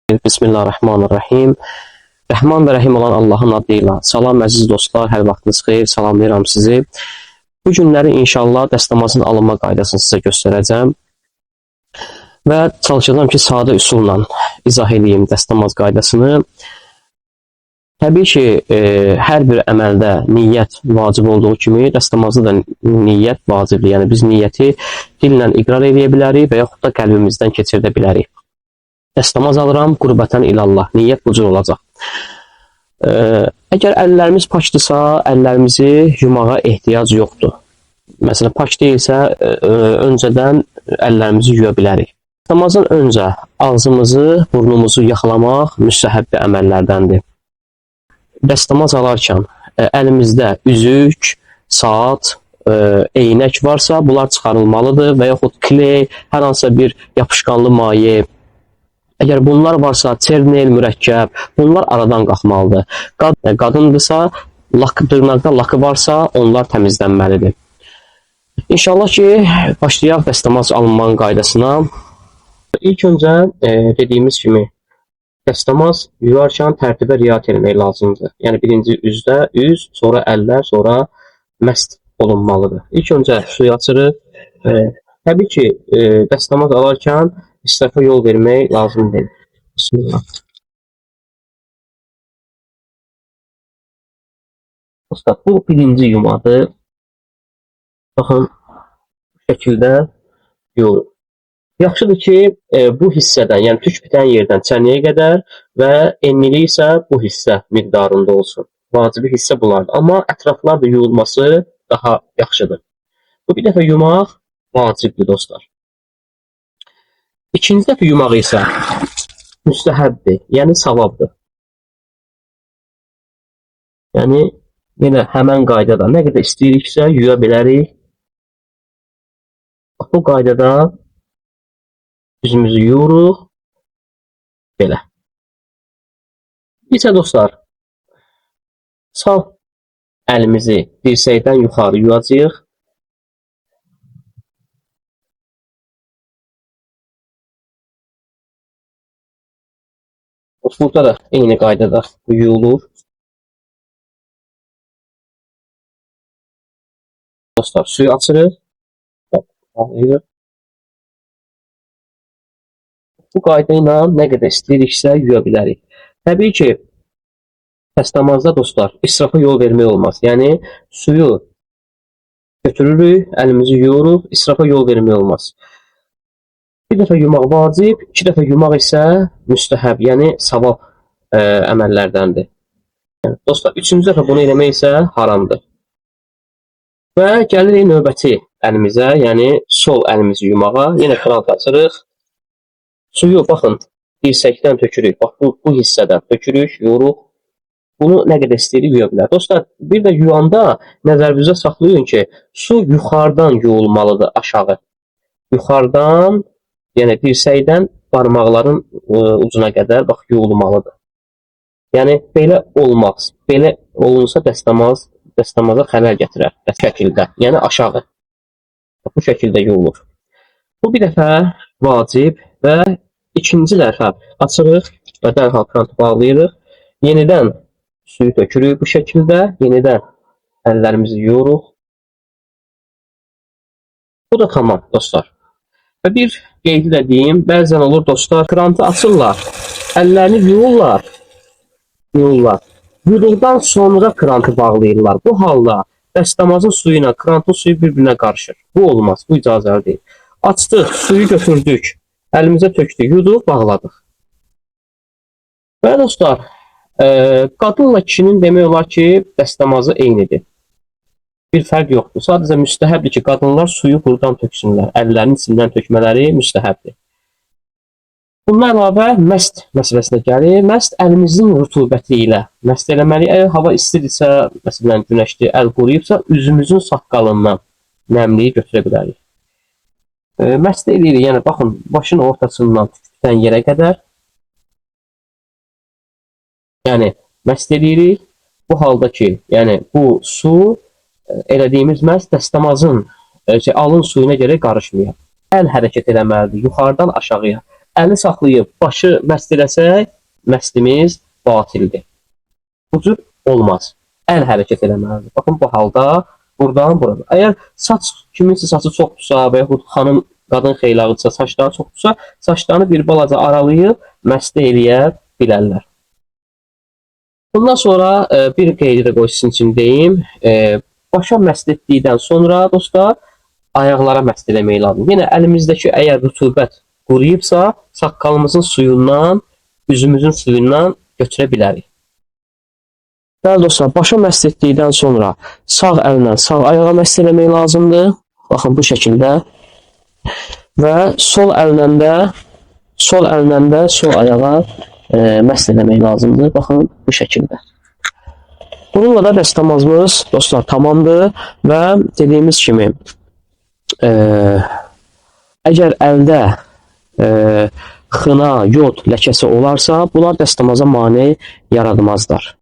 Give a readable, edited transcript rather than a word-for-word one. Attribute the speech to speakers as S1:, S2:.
S1: Bismillahirrahmanirrahim. Rəhman və Rəhim olan Allahın adıyla. Salam əziz dostlar, hər vaxtınız xeyir, salamlayıram sizi. Bu günləri inşallah dəstəmazın alınma qaydasını sizə göstərəcəm. Və çalışacağım ki, sadə üsulla izah edeyim dəstəmaz qaydasını. Təbii ki, hər bir əməldə niyyət vacib olduğu kimi, dəstəmazda da niyyət vacibdir. Yəni, biz niyyəti dillə iqrar edə bilərik və yaxud da qəlbimizdən keçirdə bilərik. Dəstəmaz alıram, qurbətən ilallah. Niyyət bu cür olacaq. Əgər əllərimiz pakdırsa, əllərimizi yumağa ehtiyac yoxdur. Məsələn, pak deyilsə, öncədən əllərimizi yuya bilərik. Dəstəmazdan öncə ağzımızı, burnumuzu yaxalamaq müstəhəbbi əməllərdəndir. Dəstəmaz alarkən əlimizdə üzük, saat, eynək varsa, bunlar çıxarılmalıdır və yaxud kley, hər hansısa bir yapışqanlı maye. Əgər bunlar varsa, ternel, mürəkkəb, bunlar aradan qalxmalıdır. Qadındırsa, dırnaqda lakı varsa, onlar təmizlənməlidir. İnşallah ki, başlayaq dəstəmaz alınmanın qaydasına. İlk öncə dediyimiz kimi, dəstəmaz yuyarkən tərtibə riayət etmək lazımdır. Yəni, birinci üzdə üz, sonra əllər, sonra məst olunmalıdır. İlk öncə suyu açırıq. Təbii ki, dəstəmaz alarkən israfa yol vermək lazımdır. Bismillah. Bu birinci yumadır. Baxın, bu şəkildə yuyulur. Yaxşıdır ki, bu hissədən, yəni tük bitən yerdən çənəyə qədər və enlilik isə bu hissə miqdarında olsun. Vacibi hissə bunlardır. Amma ətraflar da yuyulması daha yaxşıdır. Bu bir dəfə yumaq vacibdir, dostlar. İkinci dəfə yumaq isə müstəhəbdir, yəni savabdır. Yəni, yenə həmən qaydada nə qədər istəyiriksə yuya bilərik. Bu qaydada üzümüzü yuyuruq. Belə. İsə dostlar, sağ əlimizi dirsəkdən yuxarı yuyacağıq. Burada da eyni qaydada yuyulur. Dostlar, suyu açırıq. Bu qayda ilə nə qədər istəyiriksə yuya bilərik. Təbii ki, dəstəmazda dostlar, israfa yol vermək olmaz. Yəni, suyu götürürük, əlimizi yuyuruq, israfa yol vermək olmaz. Bir dəfə yumaq vacib, iki dəfə yumaq isə müstəhəb, yəni savab əməllərdəndir. Dostlar, üçüncü dəfə bunu eləmək isə haramdır. Və gəlirik növbəti əlimizə, yəni sol əlimizi yumağa. Yenə kranı açırıq. Suyu, baxın, dirsəkdən tökürük. Bax, bu hissədən tökürük, yuyuruq. Bunu nə qədər istəyirik yuya bilər. Dostlar, bir də yuyanda nəzərinizdə saxlayın ki, su yuxarıdan yuyulmalıdır aşağı. Yuxarıdan, yəni dirsəkdən barmaqların ucuna qədər bax, yuyulmalıdır. Yəni, belə olmaz. Belə olunsa dəstəmaza xələl gətirər. Bu şəkildə, yəni aşağı. Bu şəkildə yuyulur. Bu bir dəfə vacib və ikinci dəfə açırıq və dərhal krantı bağlayırıq. Yenidən suyu tökürük bu şəkildə. Yenidən əllərimizi yuyuruq. Bu da tamam, dostlar. Və bir qeydi də deyim, bəzən olur dostlar, krantı açırlar, əllərini yuyurlar. Yuyduqdan sonra krantı bağlayırlar. Bu halda dəstəmazın suyu ilə krantın suyu bir-birinə qarışır. Bu olmaz, bu icazəli deyil. Açdıq, suyu götürdük, əlimizə tökdük, yuyduq, bağladıq. Və dostlar, qadınla kişinin demək olar ki, dəstəmazı eynidir. Bir fərq yoxdur. Sadəcə müstəhəbdir ki, qadınlar suyu buradan töksünlər. Əllərinin içindən tökmələri müstəhəbdir. Bundan əlavə məst məsələsinə gəlir. Məst əlimizin rütubəti ilə məst eləməliyik. Əgər hava istidirsə, məsələn günəşli, əl quruyubsa, üzümüzün saqqalından nəmliyi götürə bilərik. Məst eləyirik, yəni baxın, başın ortasından bitən yerə qədər. Yəni, məst eləyirik. Bu halda ki, yəni bu su elədiyimiz məst dəstəmazın alın suyuna görə qarışmıyor. Əl hərəkət eləməlidir, yuxarıdan aşağıya. əli saxlayıb başı məst eləsək, məstimiz batildir. Bu cür olmaz. Əl hərəkət eləməlidir. Baxın, bu halda buradan burada. Əgər saç, kiminsə saçı çoxdursa və yaxud xanım, qadın xeylağıdırsa, saçları çoxdursa, saçlarını bir balaca aralayıb məstə eləyə bilərlər. Bundan sonra bir qeydi də qoy sizin üçün deyim. Başa məst etdikdən sonra dostlar, ayaqlara məst eləmək lazım. Yenə əlimizdəki əgər rütubət quruyubsa, saqqalımızın suyundan, üzümüzün suyundan götürə bilərik. Bəli dostlar, başa məst etdikdən sonra sağ əllə sağ ayağa məst eləmək lazımdır. Baxın, bu şəkildə. Və sol əllə də sol ayağa məst eləmək lazımdır. Baxın, bu şəkildə. Bununla da dəstəmazımız dostlar tamamdır və dediyimiz kimi əgər əldə xına, yod ləkəsi olarsa, bunlar dəstəmaza mane yaratmazlar.